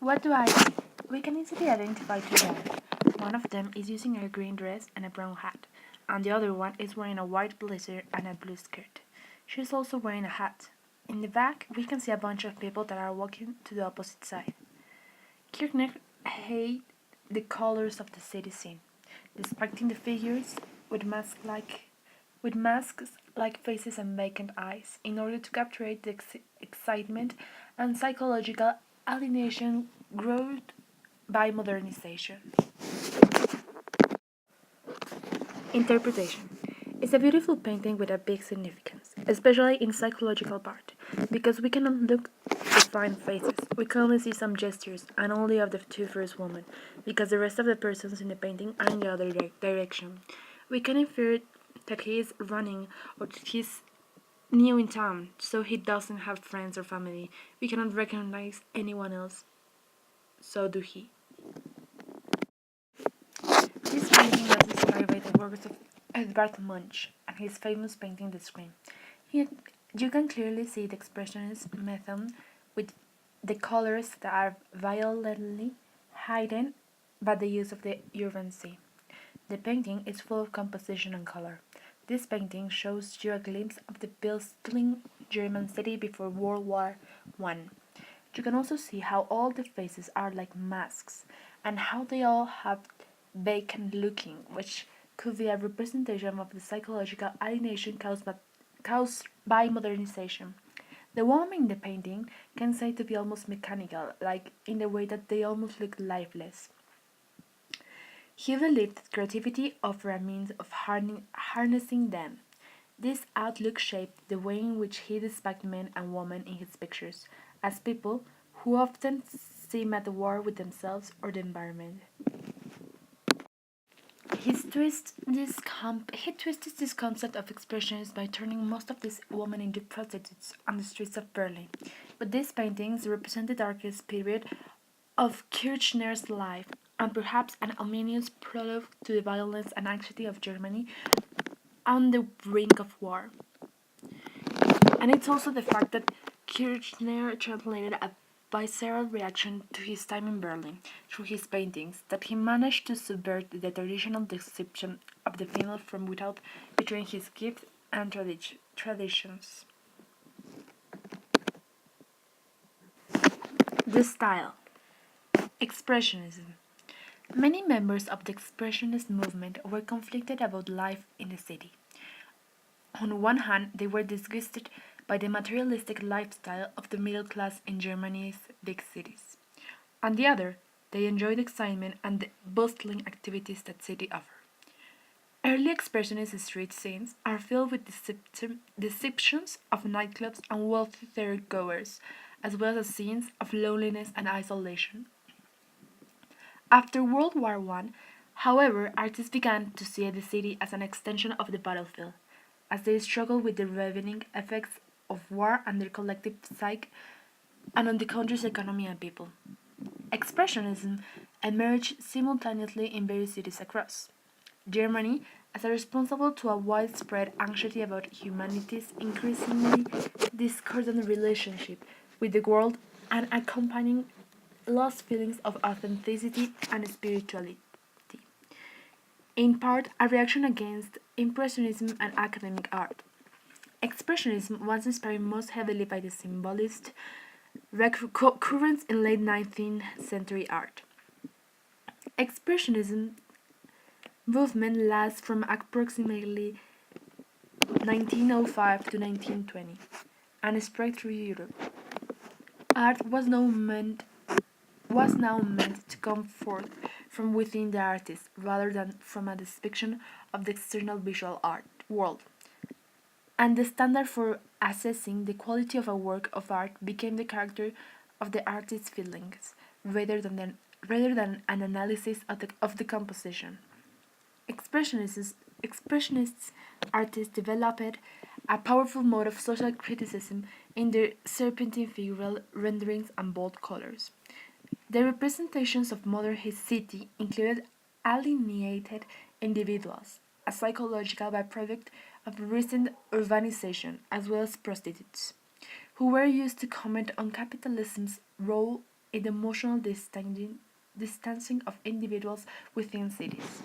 What do I see? We can easily identify two men. One of them is using a green dress and a brown hat, and the other one is wearing a white blazer and a blue skirt. She's also wearing a hat. In the back, we can see a bunch of people that are walking to the opposite side. Kirchner hated the colors of the city scene, depicting the figures with masks like faces and vacant eyes, in order to capture the excitement and psychological alienation brought by modernization. Interpretation is a beautiful painting with a big significance, especially in psychological part, because we cannot look the fine faces. We can only see some gestures, and only of the two first women, because the rest of the persons in the painting are in the other direction. We can infer that he is running or that he's new in town, so he doesn't have friends or family. We cannot recognize anyone else, so do he. This painting was inspired by the works of Edvard Munch and his famous painting The Scream. Here, you can clearly see the expressionist method with the colors that are violently hidden by the use of the urban sea. The painting is full of composition and color. This painting shows you a glimpse of the bustling German city before World War One. You can also see how all the faces are like masks, and how they all have vacant looking, which could be a representation of the psychological alienation caused by modernization. The woman in the painting can say to be almost mechanical, like in the way that they almost look lifeless. He believed that creativity offered a means of harnessing them. This outlook shaped the way in which he depicted men and women in his pictures, as people who often seem at war with themselves or the environment. He twisted this concept of expressionism by turning most of these women into prostitutes on the streets of Berlin. But these paintings represent the darkest period of Kirchner's life, and perhaps an ominous prologue to the violence and anxiety of Germany on the brink of war. And it's also the fact that Kirchner translated a visceral reaction to his time in Berlin through his paintings, that he managed to subvert the traditional deception of the female from without betraying his gifts and traditions. The style. Expressionism. Many members of the Expressionist movement were conflicted about life in the city. On one hand, they were disgusted by the materialistic lifestyle of the middle class in Germany's big cities. On the other, they enjoyed the excitement and the bustling activities that city offer. Early expressionist street scenes are filled with deceptions of nightclubs and wealthy theatergoers, as well as scenes of loneliness and isolation. After World War One, however, artists began to see the city as an extension of the battlefield, as they struggled with the ravening effects of war on their collective psyche and on the country's economy and people. Expressionism emerged simultaneously in various cities across Germany as a responsible to a widespread anxiety about humanity's increasingly discordant relationship with the world and accompanying lost feelings of authenticity and spirituality. In part, a reaction against Impressionism and academic art. Expressionism was inspired most heavily by the symbolist currents in late 19th century art. Expressionism movement lasts from approximately 1905 to 1920 and spread through Europe. Art was now meant to come forth from within the artist rather than from a depiction of the external visual art world. And the standard for assessing the quality of a work of art became the character of the artist's feelings rather than an analysis of the composition. Expressionists artists developed a powerful mode of social criticism in their serpentine figural renderings and bold colors. The representations of modern city included alienated individuals, a psychological byproduct of recent urbanization, as well as prostitutes, who were used to comment on capitalism's role and emotional distancing of individuals within cities.